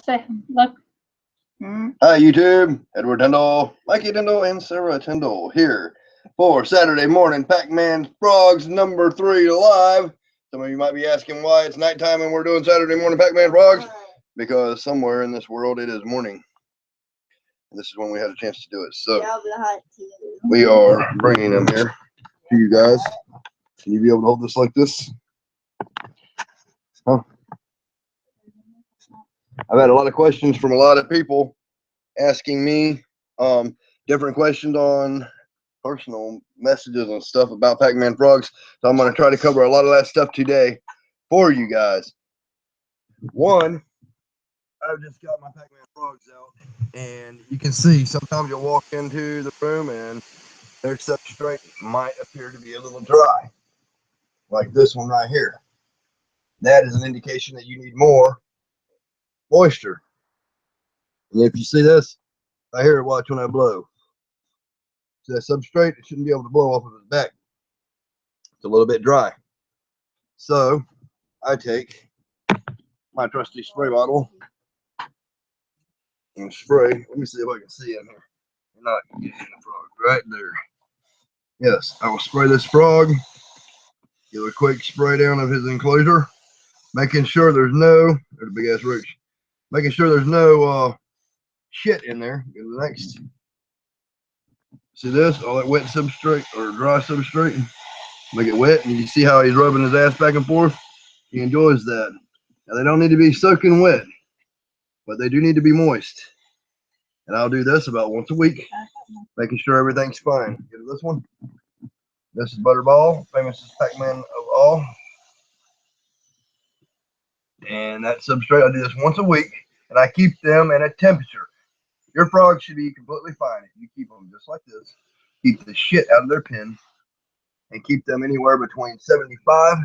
Say, look. Hi YouTube, Edward Tyndall, Mikey Tyndall, and Sarah Tyndall here for Saturday morning Pacmanfrogs number 3 live. Some of you might be asking why it's nighttime and we're doing Saturday morning Pacmanfrogs, because somewhere in this world it is morning. And this is when we had a chance to do it. So we are bringing them here to you guys. Can you be able to hold this like this? Huh? I've had a lot of questions from a lot of people asking me different questions on personal messages and stuff about Pacmanfrogs. So I'm going to try to cover a lot of that stuff today for you guys. One, I've just got my Pacmanfrogs out, and you can see sometimes you'll walk into the room and their substrate might appear to be a little dry, like this one right here. That is an indication that you need more moisture. And if you see this, right here, watch when I blow. See that substrate? It shouldn't be able to blow off of his back. It's a little bit dry. So I take my trusty spray bottle and spray. Let me see if I can see in here. You're not getting the frog right there. Yes, I will spray this frog. Give a quick spray down of his enclosure, making sure there's no, there's a big ass roach, making sure there's no shit in there. Go to the next. See this? All that wet substrate or dry substrate. Make it wet, and you see how he's rubbing his ass back and forth. He enjoys that. Now they don't need to be soaking wet, but they do need to be moist. And I'll do this about once a week, making sure everything's fine. Get this one. This is Butterball, famous Pac-Man of all. And that substrate, I do this once a week, and I keep them at a temperature. Your frogs should be completely fine if you keep them just like this. Keep the shit out of their pen, and keep them anywhere between 75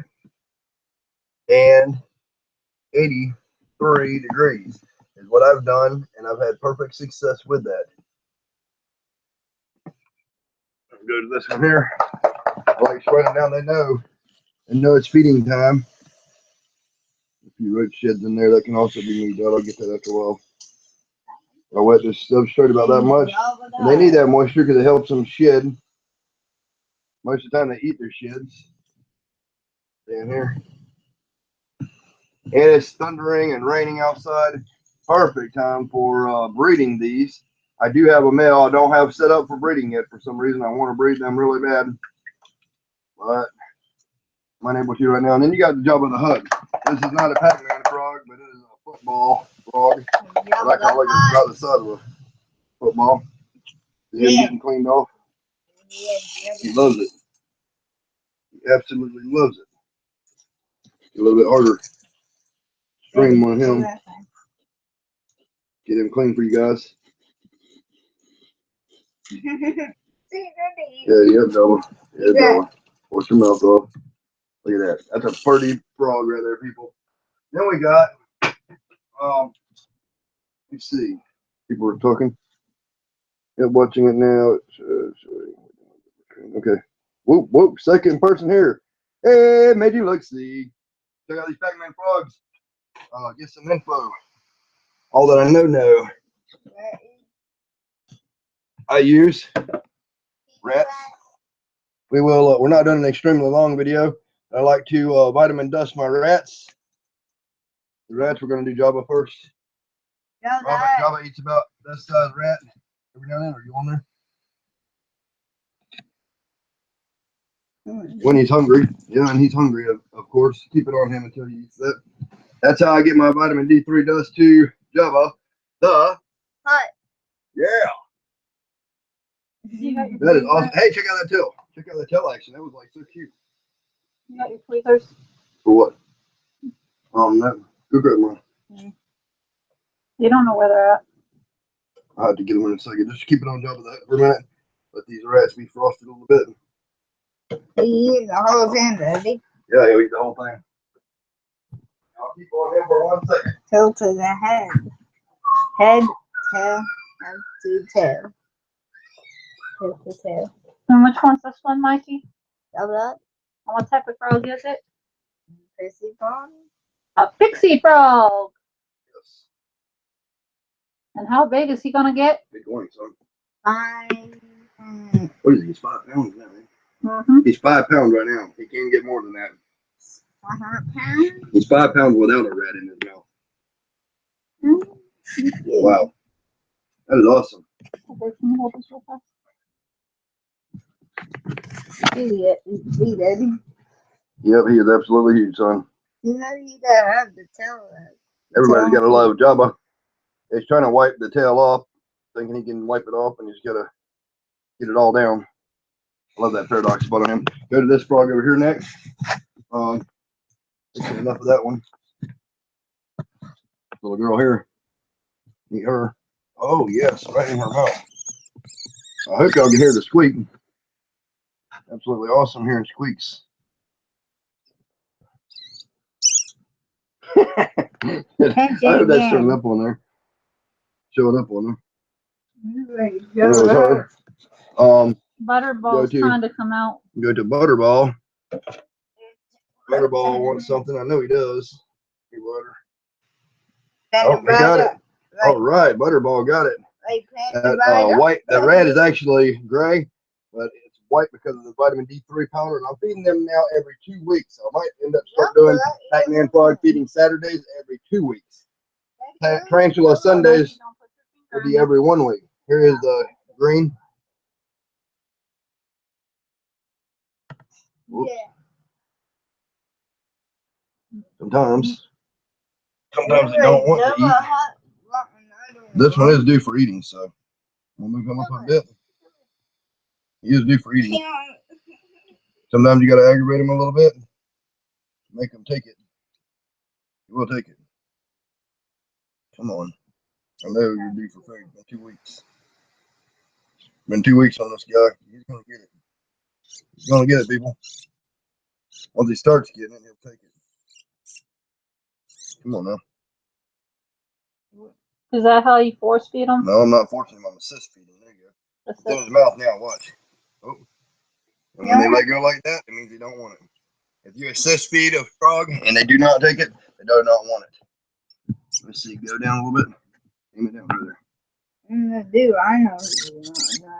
and 83 degrees is what I've done, and I've had perfect success with that. I'll go to this one here. I like spraying them down. They know it's feeding time. A few roach sheds in there that can also be moved out. I'll get that after a while. I wet this substrate about that much. And they need that moisture because it helps them shed. Most of the time they eat their sheds down here. And it's thundering and raining outside. Perfect time for breeding these. I do have a male I don't have set up for breeding yet. For some reason I want to breed them really bad, but I'm unable to right now. And then you got the job of the hut. This is not a Pac-Man frog, but it is a football frog. I like how it's about the size of a football. Yeah, getting cleaned off. He loves it. He absolutely loves it. A little bit harder stream on him. Get him clean for you guys. Yeah, you have double. Yeah, double. Wash your mouth off. Look at that. That's a pretty frog right there, people. Then we got, let's see. People are talking. Yeah, watching it now. Okay. Whoop, whoop. Second person here. Hey, made you look. See. Check out these Pacmanfrogs. Get some info. All that I know. I use rats. We will. We're not doing an extremely long video. I like to vitamin dust my rats. The rats, we're going to do Java first. Java eats about that size rat every now and then. Are you on there? When he's hungry. Yeah, and he's hungry, of course. Keep it on him until he eats that. That's how I get my vitamin D3 dust to Java. The hut. Yeah. That is awesome. Hey, check out that tail. Check out that tail action. That was like so cute. You got your tweezers? For what? No. Go grab mine. You don't know where they're at. I'll have to get them in a second. Just keep it on Java that for a minute. Let these rats be frosted a little bit. He eat the whole thing, baby. Yeah, he'll eat the whole thing. I'll keep on him for 1 second. Tail to the head. Head, tail, head to tail. Tail to tail. And which one's this one, Mikey? Double up. And what type of frog is it? Pixie frog. A pixie frog. Yes. And how big is he gonna get? Big going, son. 5. What is he? He's 5 pounds now, man. Mm-hmm. He's 5 pounds right now. He can't get more than that. 500 pounds. He's 5 pounds without a rat in his mouth. Yeah. Wow. That is awesome. Okay, can you hold this real fast? See, Daddy. Yep, he is absolutely huge, son. You know you gotta have the tail. Everybody's got to love Jabba. He's trying to wipe the tail off, thinking he can wipe it off, and he's got to get it all down. I love that paradox spot on him. Go to this frog over here next. Enough of that one. Little girl here. Meet her. Oh, yes, right in her mouth. I hope y'all can hear the squeak. Absolutely awesome hearing squeaks. I hope that's showing up on there. Showing up on there. Butterball's trying to come out. Go to Butterball. Butterball wants something. I know he does. Hey, Butter. Oh, he got it. All right, Butterball got it. That white. The red is actually gray, but it's white because of the vitamin D3 powder. And I'm feeding them now every 2 weeks. So I might end up start doing Pacmanfrog feeding Saturdays every 2 weeks. Tarantula Sundays will be every 1 week. Here is the green. Whoops. Sometimes they don't want to eat. This one is due for eating, so we'll move him up a bit. He is due for eating. Sometimes you got to aggravate him a little bit, make him take it. He will take it. Come on. I know you're due for food. Been 2 weeks. Been 2 weeks on this guy. He's gonna get it. He's gonna get it, people. Once he starts getting it, he'll take it. Come on now. Is that how you force feed them? No, I'm not forcing him. I'm assist feeding. There you go. It's in his mouth now. Watch. Oh. And when they let go like that, it means they don't want it. If you assist feed a frog and they do not take it, they do not want it. Let's see. Go down a little bit. Aim it down further. I know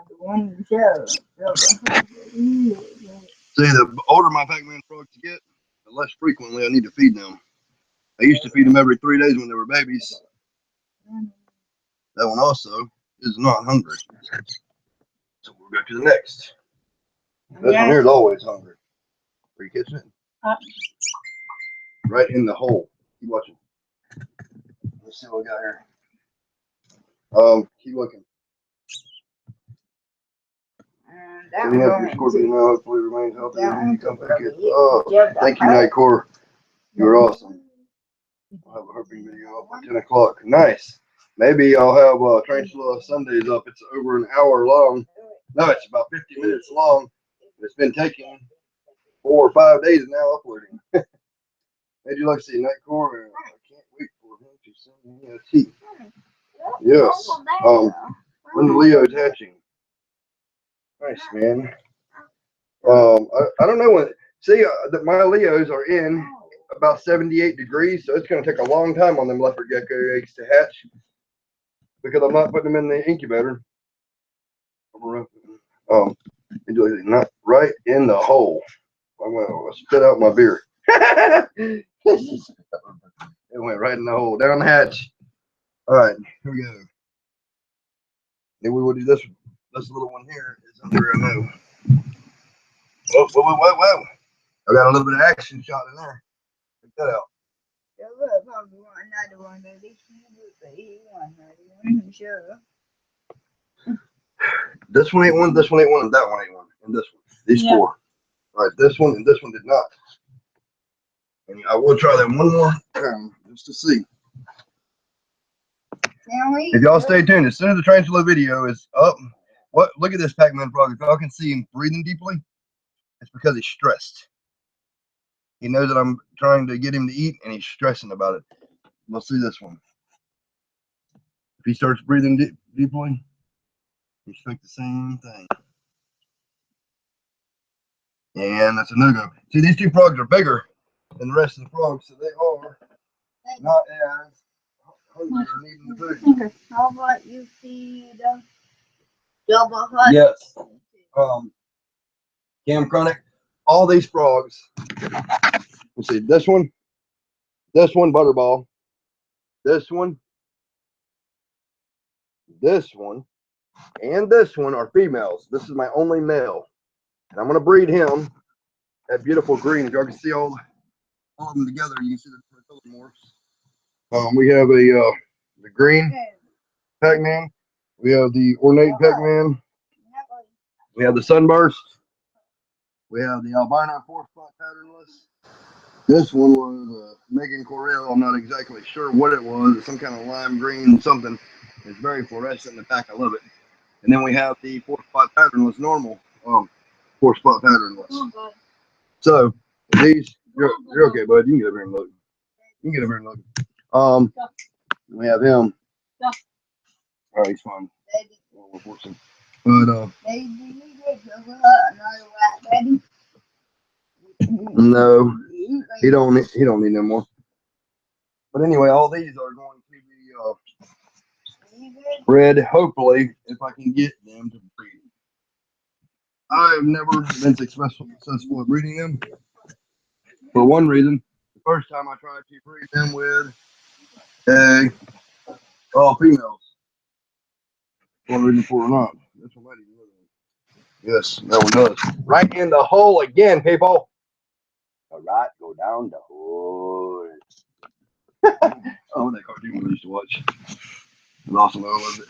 the one you showed. See, the older my Pacman frogs get, the less frequently I need to feed them. I used to feed them every 3 days when they were babies. That one also is not hungry. So we'll go to the next. This one here is always hungry. Are you catching it? Right in the hole. Keep watching. Let's see what we got here. Keep looking. Getting up your scorpion now, hopefully remains healthy. You come back at, thank you, Nightcore. You're awesome. I'll have a herping video up by 10 o'clock. Nice. Maybe I'll have Tarantula Sundays up. It's over an hour long. No, it's about 50 minutes long. It's been taking 4 or 5 days now uploading. Made you like to see Nightcore? I can't wait for him to send me a tea. Yes. When the Leo's hatching. Nice, man. I don't know when. See, my Leos are in about 78 degrees, so it's going to take a long time on them leopard gecko eggs to hatch because I'm not putting them in the incubator. Not right in the hole. I'm going to spit out my beer. It went right in the hole, down the hatch. All right, here we go. Then we will do this one. This little one here is under a no. Whoa. I got a little bit of action shot in there. Check that out. This one ain't one, this one ain't one, and that one ain't one, and this one. These 4. All right, this one and this one did not. And I will try them one more time just to see. If y'all stay tuned, as soon as the tarantula video is up, look at this Pacman frog. If y'all can see him breathing deeply, it's because he's stressed. He knows that I'm trying to get him to eat, and he's stressing about it. We'll see this one. If he starts breathing deeply, expect the same thing. And that's a no-go. See, these 2 frogs are bigger than the rest of the frogs, so they are not as hungry or needing the food. Finger. How about you feed Jabba Hutt? Yes. Cam Chronic, all these frogs. Let's see, this one, Butterball, this one, and this one are females. This is my only male. And I'm going to breed him that beautiful green. If y'all can see all of them together, you can see the different color morphs. We have the green Pac-Man. We have the ornate Pac-Man. We have the sunburst. We have the albino 4-spot patternless. This one was Megan Corell. I'm not exactly sure what it was. It's some kind of lime green something. It's very fluorescent in the back. I love it. And then we have the 4-spot patternless normal 4-spot patternless. Oh, So these, you're okay, bud. You can get over here and look. You can get over here and look. We have him. Yeah. All right, he's fine. We're forcing. But no, he don't need no more. But anyway, all these are going to be bred. Hopefully, if I can get them to breed. I have never been successful at breeding them. For one reason, the first time I tried to breed them with females. One reason for or not. This one might even live in. Yes, that one does. Right in the hole again, people. All right, go down the hole. Oh, that cartoon we used to watch. It was awesome. I loved it.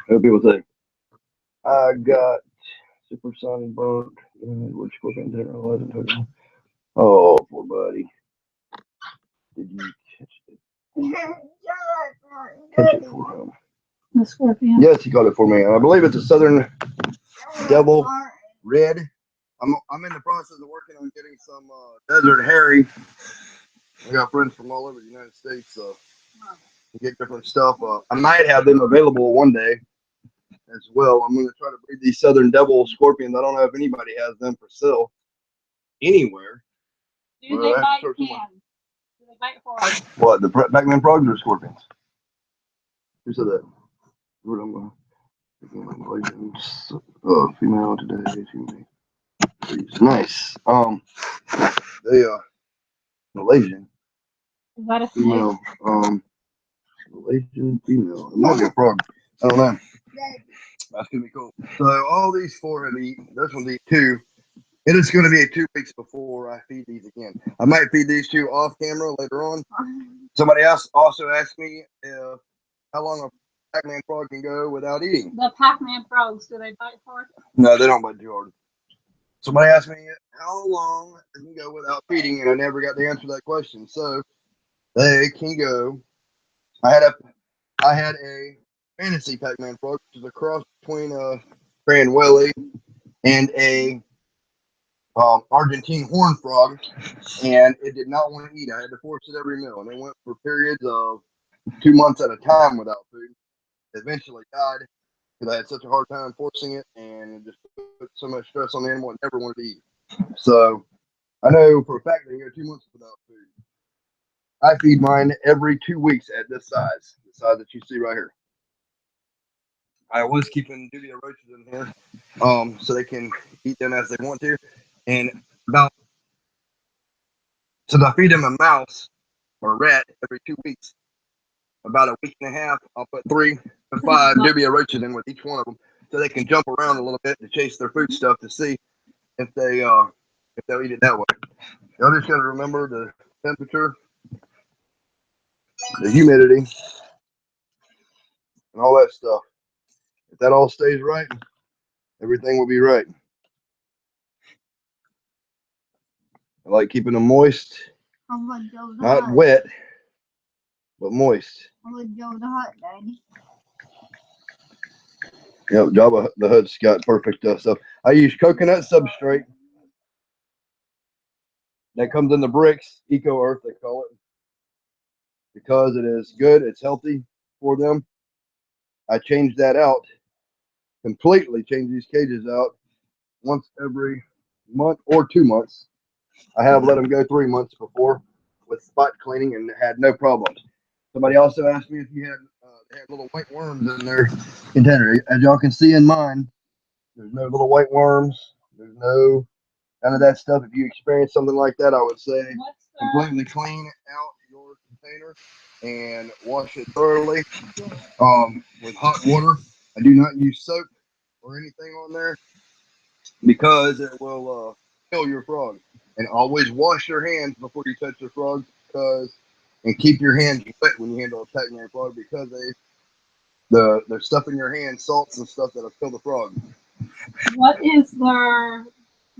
What people say? I got supersonic burnt. Which scorpion did I wasn't talking? Oh, poor buddy. Did you catch it? Catch it for him. the scorpion. Yes, he got it for me. And I believe it's a Southern Devil Red. I'm in the process of working on getting some Desert Harry. I got friends from all over the United States, so get different stuff. I might have them available one day as well. I'm going to try to breed these Southern Devil Scorpions. I don't know if anybody has them for sale anywhere. Do they bite cans? Do they bite frogs? What, the Pacmanfrogs or Scorpions? Who said that? Female today. Nice. They Malaysian. Is that a Female. Malaysian female. It might be a frog. I don't know. That's gonna be cool. So all these four have eaten. This one's eat 2. It is going to be 2 weeks before I feed these again. I might feed these 2 off camera later on. Somebody else also asked me how long a Pac-Man frog can go without eating. The Pacmanfrogs, do they bite hard? No, they don't bite too hard. Somebody asked me how long they can go without feeding, and I never got the answer to that question. So they can go. I had a fantasy Pac-Man frog, which is a cross between a Cranwelly and a Argentine horn frog, and it did not want to eat. I had to force it every meal, and it went for periods of 2 months at a time without food. It eventually died because I had such a hard time forcing it, and it just put so much stress on the animal and never wanted to eat. So I know for a fact they can go 2 months without food. I feed mine every 2 weeks at this size, the size that you see right here. I was keeping dubia roaches in here, so they can eat them as they want to. And since I feed them a mouse or a rat every 2 weeks, about a week and a half, I'll put 3 to 5 dubia roaches in with each one of them, so they can jump around a little bit to chase their food stuff to see if they'll eat it that way. Y'all just gotta remember the temperature, the humidity, and all that stuff. If that all stays right, everything will be right. I like keeping them moist, not wet, but moist. Yep, Jabba the Hutt's got perfect stuff. I use coconut substrate that comes in the bricks, Eco Earth they call it, because it is good, it's healthy for them. I change that out, completely change these cages out once every month or 2 months. I have let them go 3 months before, with spot cleaning and had no problems. Somebody also asked me if you had they had little white worms in their container. As y'all can see in mine, there's no little white worms. There's none of that stuff. If you experience something like that, I would say completely clean out your container and wash it thoroughly with hot water. I do not use soap or anything on there because it will kill your frog. And always wash your hands before you touch your frogs, and keep your hands wet when you handle a Pacman frog, because there's stuff in your hands, salts and stuff that'll kill the frog. What is their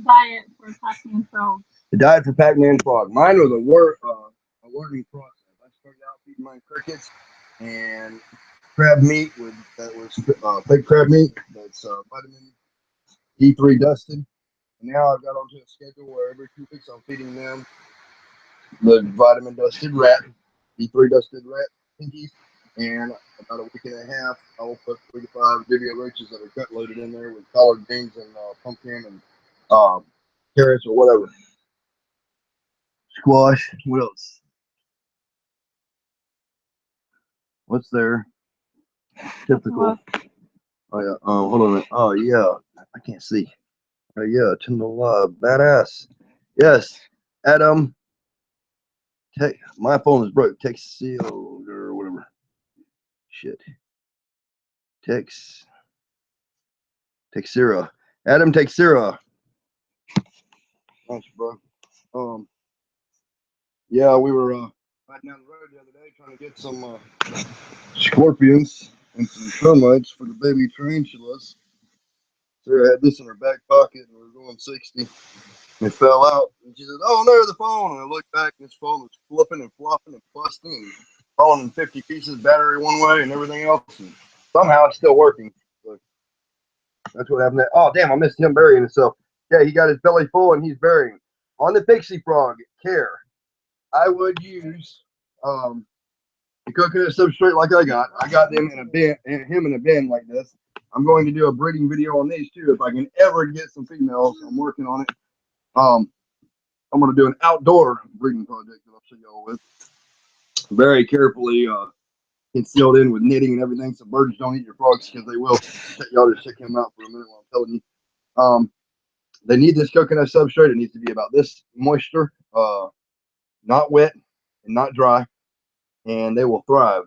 diet for Pacman frogs? The diet for Pacman frog. Mine was a learning process. I started out feeding mine crickets and crab meat that was fake crab meat that's vitamin D3 dusted. And now I've got onto a schedule where every 2 weeks I'm feeding them the vitamin dusted rat, D3 dusted rat pinkies, and about a week and a half I will put 3 to 5 Divya roaches that are gut loaded in there with collard greens and pumpkin and carrots or whatever. Squash. What else? What's there? Typical. Oh yeah. Hold on a minute. Oh yeah. I can't see. Oh yeah. Tyndall Live. Badass. Yes. Adam. My phone is broke. Texil or whatever. Shit. Texira. Adam Texira. Thanks, bro. Yeah, we were riding down the road the other day trying to get some scorpions and some termites for the baby tarantulas. Sarah had this in her back pocket and we were going 60. It fell out. And she said, "Oh no, the phone." And I looked back and this phone was flipping and flopping and busting and falling in 50 pieces, battery one way and everything else. And somehow it's still working. So that's what happened. Oh, damn, I missed him burying himself. Yeah, he got his belly full and he's burying. On the pixie frog, care. I would use the coconut substrate like I got. I got them in a bin, him in a bin like this. I'm going to do a breeding video on these too. If I can ever get some females, I'm working on it. I'm going to do an outdoor breeding project that I'll show y'all with. Very carefully concealed in with knitting and everything, so birds don't eat your frogs because they will. Y'all just check him out for a minute while I'm telling you. They need this coconut substrate. It needs to be about this moisture, not wet and not dry, and they will thrive.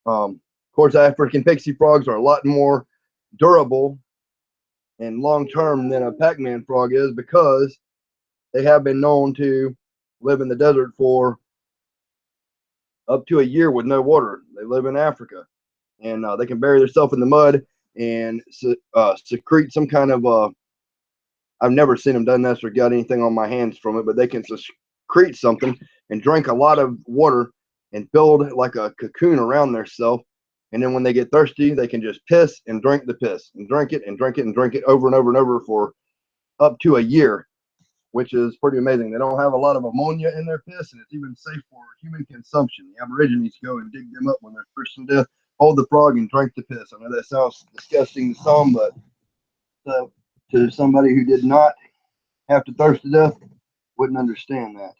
Of course, African pixie frogs are a lot more durable and long-term than a Pacman frog is, because they have been known to live in the desert for up to a year with no water. They live in Africa, and they can bury themselves in the mud and secrete some kind of I've never seen them done this or got anything on my hands from it, but they can secrete something and drink a lot of water and build like a cocoon around themselves. And then when they get thirsty, they can just piss and drink the piss and drink it and drink it and drink it over and over and over for up to a year, which is pretty amazing. They don't have a lot of ammonia in their piss, and it's even safe for human consumption. The Aborigines go and dig them up when they're thirsty to death, hold the frog, and drink the piss. I know that sounds disgusting to some, but to somebody who did not have to thirst to death wouldn't understand that.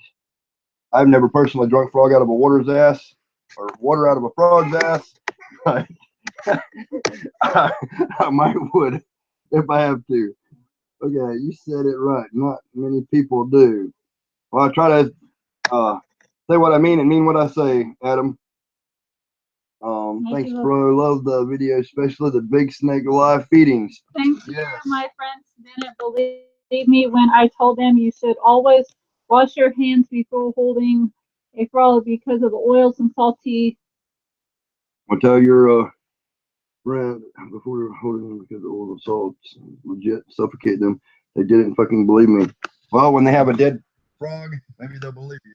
I've never personally drunk frog out of a water's ass or water out of a frog's ass, but I might would if I have to. Okay, you said it right. Not many people do. Well, I try to say what I mean and mean what I say, Adam. Thanks, bro. Love the video, especially the big snake live feedings. Thank you. My friends didn't believe me when I told them you should always wash your hands before holding a frog because of the oils and salty. I'll tell your friend before you're holding them because of oil and salt legit suffocate them. They didn't fucking believe me. Well, when they have a dead frog, maybe they'll believe you.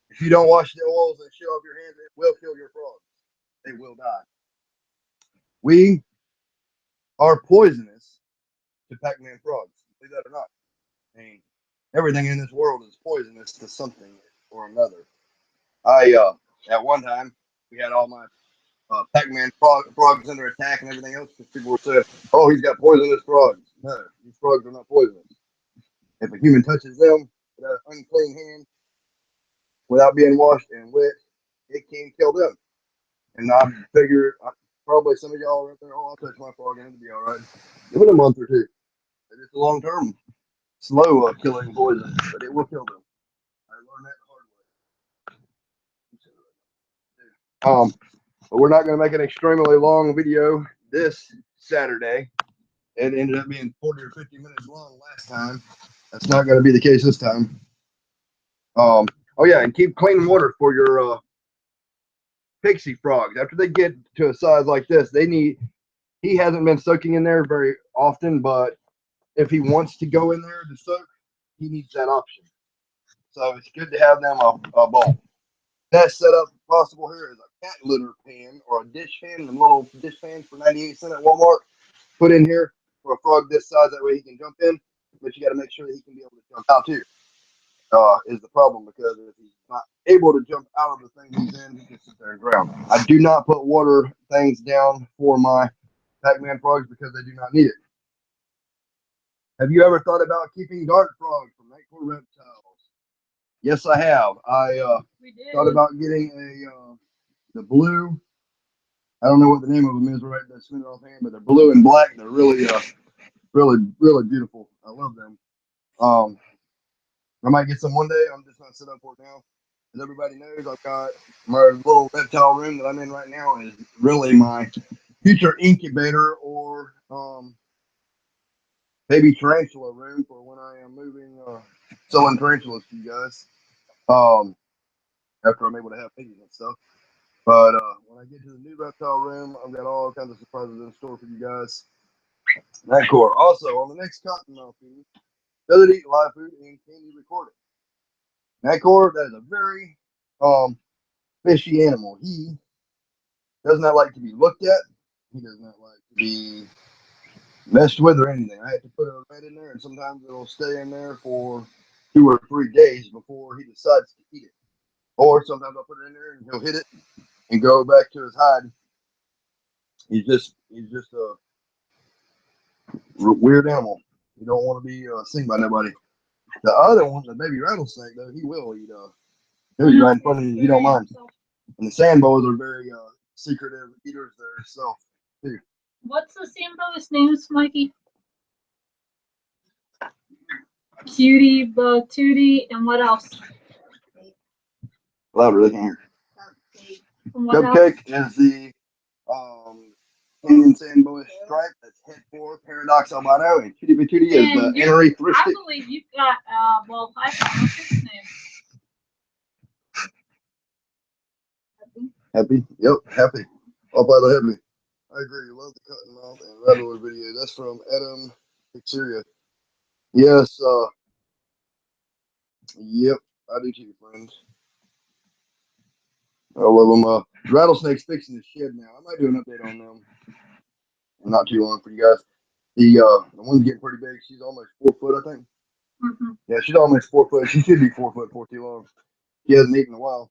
If you don't wash the oils and shit off your hands, it will kill your frogs. They will die. We are poisonous to Pacman frogs. Believe that or not. I mean, everything in this world is poisonous to something or another. At one time, we had all my Pacman frogs under attack and everything else because people were saying, "Oh, he's got poisonous frogs." No, these frogs are not poisonous. If a human touches them with an unclean hand, without being washed and wet, it can kill them. And I figure probably some of y'all are out there, oh, I'll touch my frog and it'll be all right. Give it a month or two. It's a long term, slow killing poison, but it will kill them. I learned that the hard way. But we're not going to make an extremely long video this Saturday. It ended up being 40 or 50 minutes long last time. That's not going to be the case this time. Oh yeah, and keep clean water for your pixie frogs. After they get to a size like this, he hasn't been soaking in there very often, but if he wants to go in there to soak, he needs that option. So it's good to have them a bowl. Best setup possible here is a cat litter pan or a dish pan, the little dish pans for 98 cents at Walmart. Put in here for a frog this size, that way he can jump in, but you got to make sure that he can be able to jump out too. Is the problem, because if he's not able to jump out of the thing he's in, he can sit there and drown. I do not put water things down for my Pacmanfrogs because they do not need it. Have you ever thought about keeping dart frogs from night core reptiles? Yes, I have. I thought about getting the blue. I don't know what the name of them is right there, spin it offhand, but they're blue and black. They're really, really beautiful. I love them. I might get some one day. I'm just not set up for it now. As everybody knows, I've got my little reptile room that I'm in right now is really my future incubator or baby tarantula room for when I am moving, selling tarantulas to you guys. After I'm able to have piggies and stuff. But when I get to the new reptile room, I've got all kinds of surprises in store for you guys. That core. Also, on the next cottonmouth feed, does it eat live food and can you record it? That core, that is a very fishy animal. He does not like to be looked at. He does not like to be messed with or anything. I have to put a rat in there, and sometimes it'll stay in there for 2 or 3 days before he decides to eat it. Or sometimes I'll put it in there and he'll hit it and go back to his hide. He's just a weird animal. You don't want to be seen by nobody. The other one, the baby rattlesnake, though, he will eat. He'll eat right in front of you. He don't mind. And the sand boas are very secretive eaters themselves too. What's the sandboa's names, Mikey? Cutie, Tootie, and what else? Louder, they can hear. Cupcake is the Indian sand boa stripe. That's head 4 paradox albino, and Cutie Patootie is the Enery thrifted. I believe you've got I found what's his name? Happy? Yep, happy. All by the happy. I agree. Love the cottonmouth and rattler video. That's from Adam Pixeria. Yes, yep, I do too, friends. I love them. Rattlesnake's fixing the shed now. I might do an update on them. Not too long for you guys. The one's getting pretty big. She's almost 4 foot, I think. Mm-hmm. Yeah, she's almost 4 foot. She should be 4 foot for too long. She hasn't eaten in a while,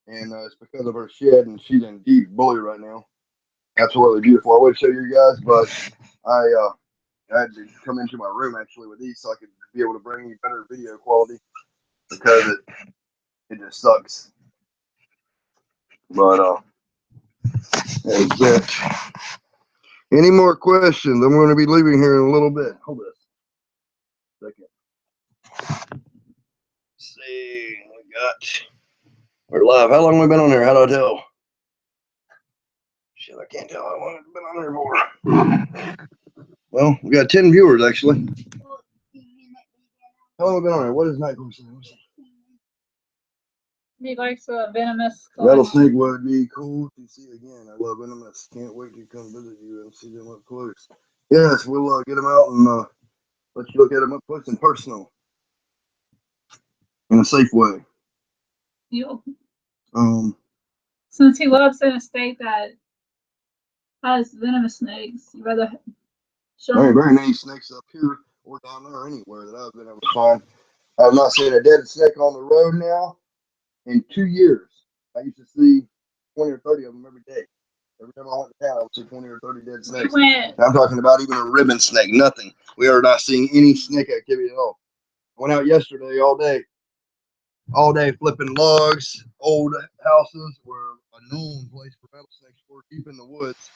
and it's because of her shed, and she's in deep bully right now. Absolutely beautiful. I would show you guys, but I had to come into my room actually with these so I could be able to bring you better video quality because it just sucks. But that's it. Any more questions? I'm going to be leaving here in a little bit. Hold this. Second. Let's see. We're live. How long have we been on there? How do I tell? Shit, I can't tell how long I've been on there for. Well, we got 10 viewers actually. How long have we been on there? What is Nightcore saying? He likes a venomous. Rattlesnake would be cool to see again. I love venomous. Can't wait to come visit you and see them up close. Yes, we'll get them out and let you look at them up close and personal in a safe way. Yep. Since he lives in a state that has venomous snakes, you rather show him. Very nice snakes up here or down there anywhere that I've been able to find. I've not seen a dead snake on the road now in 2 years. I used to see 20 or 30 of them every day. Every time I went to town, I would see 20 or 30 dead snakes. I'm talking about even a ribbon snake, nothing. We are not seeing any snake activity at all. I went out yesterday all day. all day flipping logs. Old houses were a known place for rattlesnakes were deep in the woods.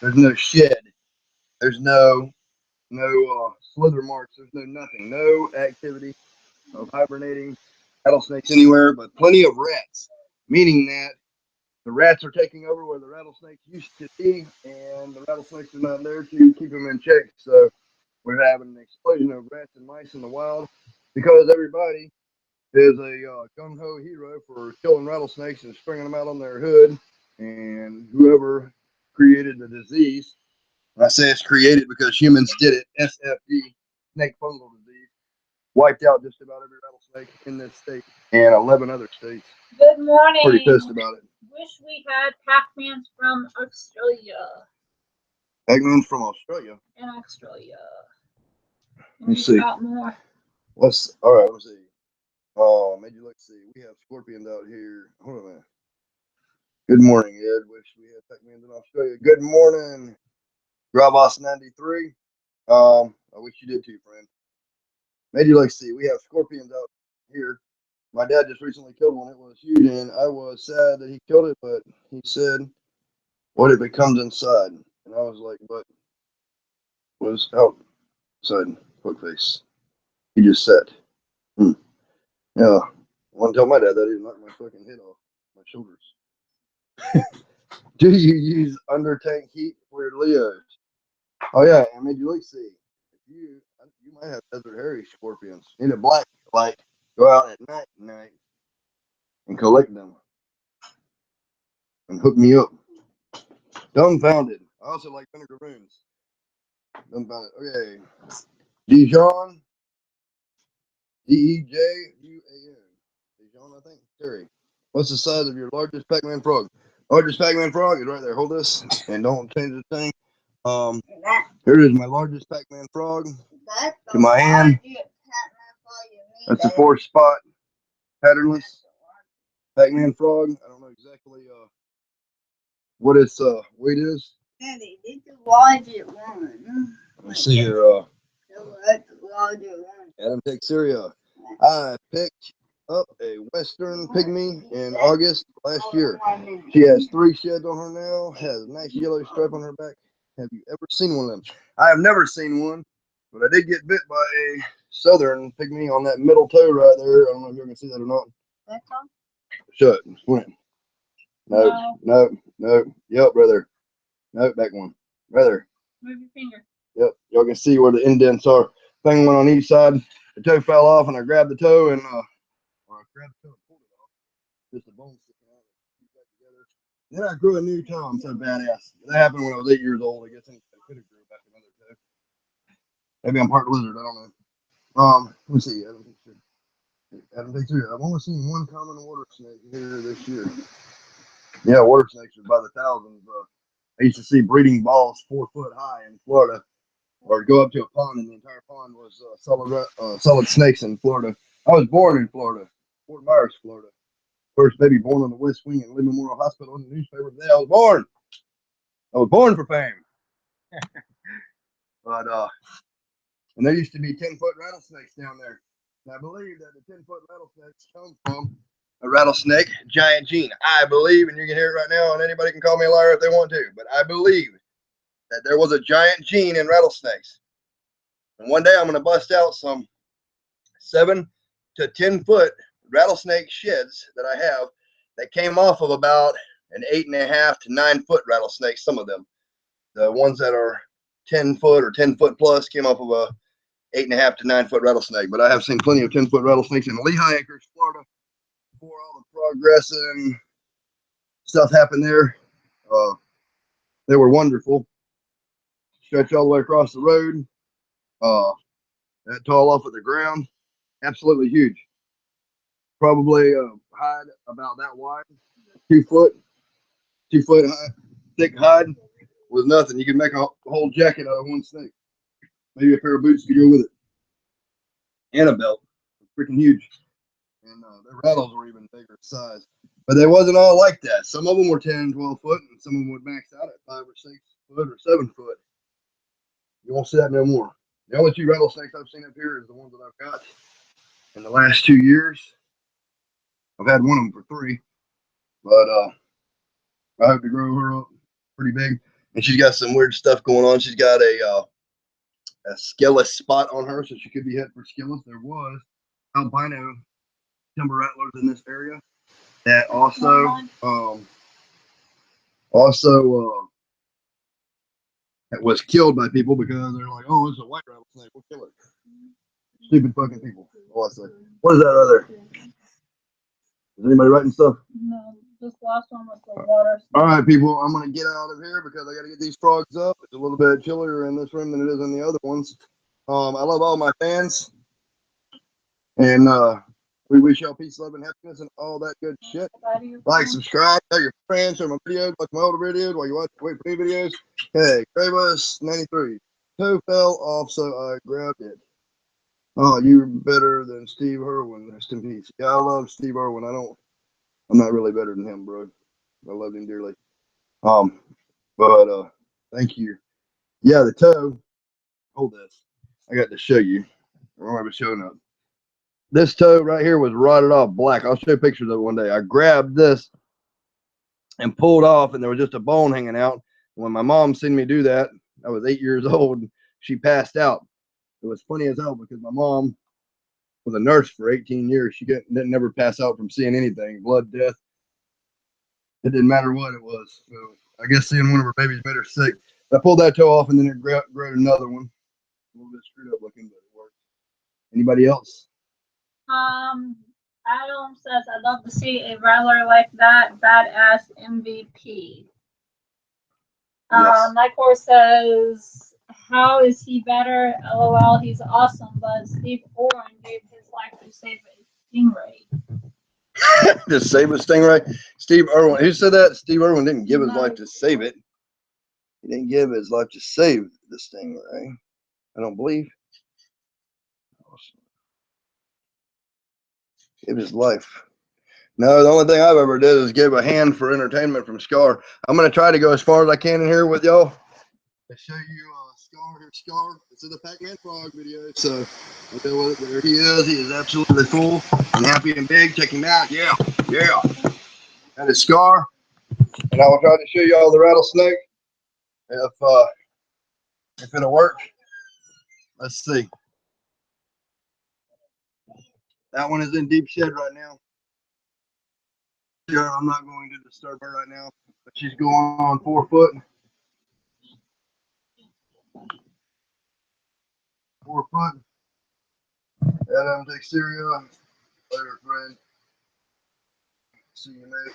There's no shed. There's no slither marks. There's no nothing. No activity of hibernating rattlesnakes anywhere, but plenty of rats. Meaning that the rats are taking over where the rattlesnakes used to be, and the rattlesnakes are not there to keep them in check. So we're having an explosion of rats and mice in the wild because everybody is a gung ho hero for killing rattlesnakes and stringing them out on their hood. And whoever created the disease, and I say it's created because humans did it, SFD, snake fungal disease, wiped out just about every rattlesnake in this state and 11 other states. Good morning. Pretty pissed about it. Wish we had Pac-Mans from Australia. Pacman's from Australia. In Australia. Let's see. Got more. All right, let's see. Oh, maybe let's see. We have scorpions out here. Hold on a minute. Good morning, Ed. Wish we had Pacman's in Australia. Good morning, Grabos 93. I wish you did too, friend. Maybe let's see. We have scorpions out here. My dad just recently killed one. It was huge, and I was sad that he killed it, but he said, what if it comes inside? And I was like, what was outside? Fuck face. He just said, yeah. I want to tell my dad that he knocked my fucking head off my shoulders. Do you use under tank heat for your Leos? Oh yeah, and maybe let's see. You might have desert hairy scorpions. Need a black light. Go out at night and collect them and hook me up. Dumbfounded. I also like vinegar runes. Dumbfounded. Okay. Dijon. Dejuan. Dijon, I think. Terry. What's the size of your largest Pac-Man frog? Largest Pac-Man frog is right there. Hold this and don't change the thing. Here is my largest Pac-Man frog to my hand. That's a 4-spot patternless Pac-Man frog. I don't know exactly what its weight is. Daddy, this is the larger one. Let's see here. That's the larger one. Adam takes Syria. I picked up a Western Pygmy in August last year. She has 3 sheds on her now, has a nice yellow stripe on her back. Have you ever seen one of them? I have never seen one, but I did get bit by a Southern Pygmy on that middle toe right there. I don't know if you can see that or not. That's all? Shut. Squint. No. Yep, brother. Nope, back one. Brother. Move your finger. Yep, y'all can see where the indents are. Thing went on each side. The toe fell off, and I grabbed the toe and grabbed the toe and pulled it off. Just a bone sticking out. Keep that together. Then I grew a new toe. I'm so badass. That happened when I was 8 years old. I guess I could have grew back another toe. Maybe I'm part lizard. I don't know. Let me see. Adam takes three. I've only seen one common water snake here this year. Yeah, water snakes are by the thousands. I used to see breeding balls 4 foot high in Florida, or go up to a pond, and the entire pond was solid snakes in Florida. I was born in Florida, Fort Myers, Florida. First baby born on the West Wing at Lee Memorial Hospital. In the newspaper the day I was born. I was born for fame. But and there used to be 10-foot rattlesnakes down there. And I believe that the 10-foot rattlesnakes come from a rattlesnake giant gene. I believe, and you can hear it right now, and anybody can call me a liar if they want to, but I believe that there was a giant gene in rattlesnakes. And one day I'm going to bust out some 7 to 10-foot rattlesnake sheds that I have that came off of about an 8.5 to 9-foot rattlesnake. Some of them, the ones that are 10 foot or 10 foot plus, came off of a 8.5 to 9-foot rattlesnake. But I have seen plenty of 10-foot rattlesnakes in Lehigh Acres, Florida, before all the progress and stuff happened there. They were wonderful. Stretch all the way across the road. That tall off of the ground. Absolutely huge. Probably hide about that wide. 2 foot high, thick hide with nothing. You can make a whole jacket out of one snake. Maybe a pair of boots to go with it. And a belt. Freaking huge. And their rattles were even bigger size. But they wasn't all like that. Some of them were 10, 12 foot, and some of them would max out at 5 or 6 foot or 7 foot. You won't see that no more. The only 2 rattlesnakes I've seen up here is the ones that I've got in the last 2 years. I've had one of them for 3, but I hope to grow her up pretty big. And she's got some weird stuff going on. She's got a skilless spot on her, so she could be hit for skilless. There was albino timber rattlers in this area that also it was killed by people because they're like, oh, it's a white rattlesnake, we'll kill it. Stupid fucking people. What is that other? Is anybody writing stuff? No, this last one was the water. All right, people, I'm gonna get out of here because I gotta get these frogs up. It's a little bit chillier in this room than it is in the other ones. I love all my fans, and we wish y'all peace, love, and happiness, and all that good shit. Like, subscribe, tell your friends, share my videos, watch my older videos while you wait for new videos. Hey, Graybus 93. Toe fell off, so I grabbed it. Oh, you're better than Steve Irwin. Rest in peace. Yeah, I love Steve Irwin. I'm not really better than him, bro. I love him dearly. But thank you. Yeah, the toe. Hold this. I got to show you. I remember showing up. This toe right here was rotted off black. I'll show you pictures of it one day. I grabbed this and pulled off, and there was just a bone hanging out. When my mom seen me do that, I was 8 years old, and she passed out. It was funny as hell because my mom was a nurse for 18 years. She didn't never pass out from seeing anything, blood, death. It didn't matter what it was. So I guess seeing one of her babies made her sick. I pulled that toe off, and then it grew another one. A little bit screwed up looking, but it worked. Anybody else? Adam says, I'd love to see a rattler like that. Badass MVP. Yes. Nycor says, how is he better? LOL, he's awesome, but Steve Oren gave his life to save a stingray. Just save a stingray. Steve Irwin. Who said that? Steve Irwin didn't give his life to save it. He didn't give his life to save the stingray. I don't believe. Give his life. No, the only thing I've ever did is give a hand for entertainment from Scar. I'm going to try to go as far as I can in here with y'all. To show you Scar here. Scar. This is the Pacmanfrogs video. So I'll deal with it. There he is. He is absolutely full and happy and big. Check him out. Yeah. Yeah. That is Scar. And I will try to show you all the rattlesnake. If it'll work. Let's see. That one is in deep shed right now. I'm not going to disturb her right now, but she's going on 4 foot. 4 foot. Adam takes Syria. Later, friend. See you, mate.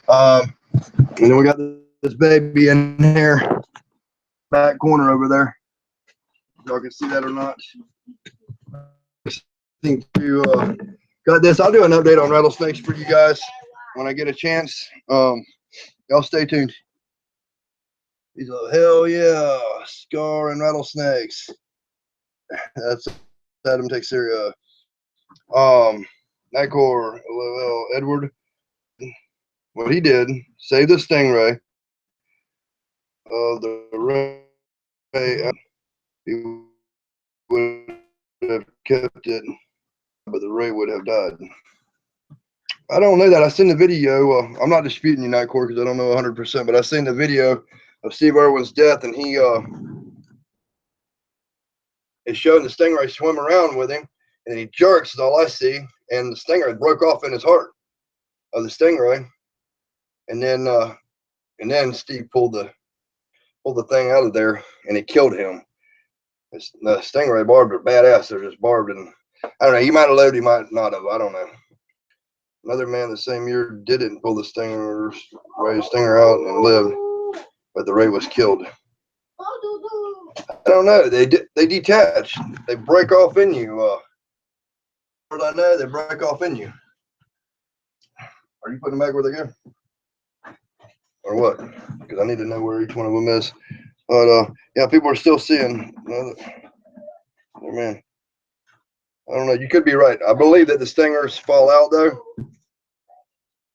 And then we got this baby in here, back corner over there. Y'all can see that or not. I think you got this. I'll do an update on rattlesnakes for you guys when I get a chance. Y'all stay tuned. He's like, hell yeah, Scar and rattlesnakes. That's Adam takes Syria. Nycor, Edward. What he did, save the stingray. The ray, he would have kept it, but the ray would have died. I don't know that. I seen the video. I'm not disputing you, Nycor, because I don't know 100%, but I seen the video of Steve Irwin's death, and he is showing the stingray swim around with him, and he jerks, is all I see, and the stingray broke off in his heart of the stingray, and then Steve pulled the thing out of there, and it killed him. The stingray barbed are badass. They're just barbed, and I don't know. He might have lived, he might not have. I don't know. Another man the same year didn't pull the stinger out and lived, but the ray was killed. I don't know. They detach. They break off in you. As I know, they break off in you. Are you putting them back where they go, or what? Because I need to know where each one of them is. But yeah, people are still seeing. Oh man, I don't know. You could be right. I believe that the stingers fall out though.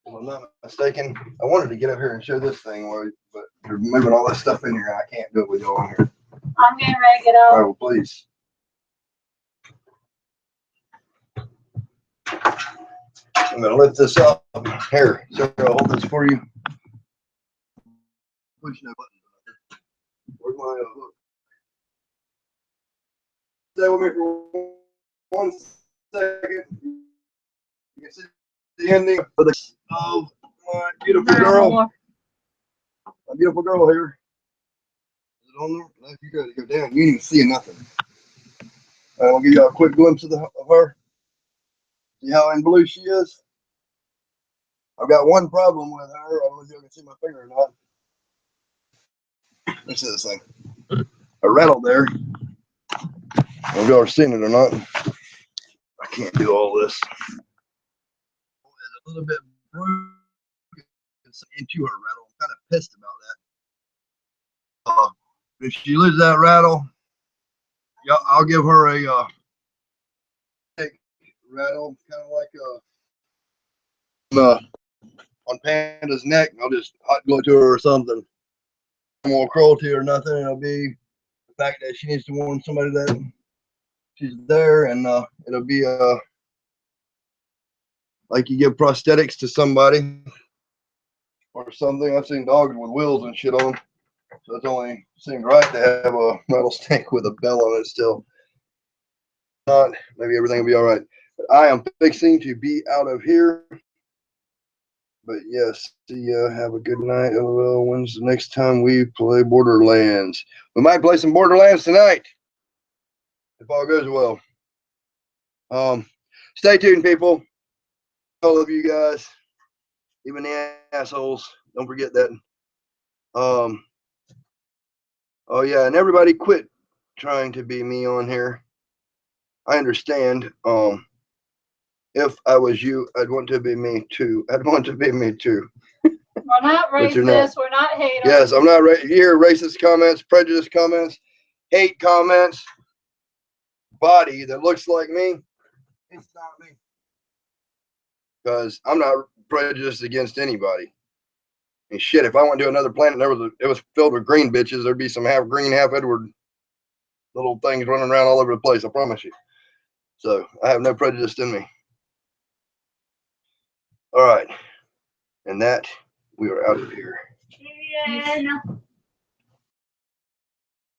If I'm not mistaken. I wanted to get up here and show this thing, but they're moving all this stuff in here. And I can't do it with y'all in here. I'm getting ready to get out. All right, well, please. I'm gonna lift this up. Here, Sarah, I'll hold this for you. Push no button. Where's my hook? Stay with me for 1 second. You can see the ending of my beautiful girl. My beautiful girl here. Is it on there? No, you gotta go down. You ain't even seeing nothing. I'll give you a quick glimpse of her. See how in blue she is? I've got one problem with her. I don't know if you can see my finger or not. Let me see this thing. A rattle there. I don't know if y'all are seeing it or not. I can't do all this. It's a little bit broken into her rattle. I'm kind of pissed about that. If she loses that rattle, yeah, I'll give her a rattle, kind of like on Panda's neck. I'll just hot glue it to her or something. No more cruelty or nothing. It'll be the fact that she needs to warn somebody that she's there, and it'll be like you give prosthetics to somebody or something. I've seen dogs with wheels and shit on them, so it's only seemed right to have a rattlesnake with a bell on it still. Not, maybe everything will be all right. But I am fixing to be out of here. But yes, see ya. Have a good night. LOL. When's the next time we play Borderlands? We might play some Borderlands tonight, if all goes well. Stay tuned, people. All of you guys, even the assholes. Don't forget that. Oh yeah, and everybody quit trying to be me on here. I understand. If I was you, I'd want to be me too. I'd want to be me too. We're not racist. We're not haters. Yes, I'm not here. Racist comments, prejudice comments, hate comments. Body that looks like me. It's not me. Because I'm not prejudiced against anybody. And shit, if I went to another planet and it was filled with green bitches, there'd be some half green, half Edward little things running around all over the place, I promise you. So I have no prejudice in me. All right. And that, we are out of here. Yeah, no.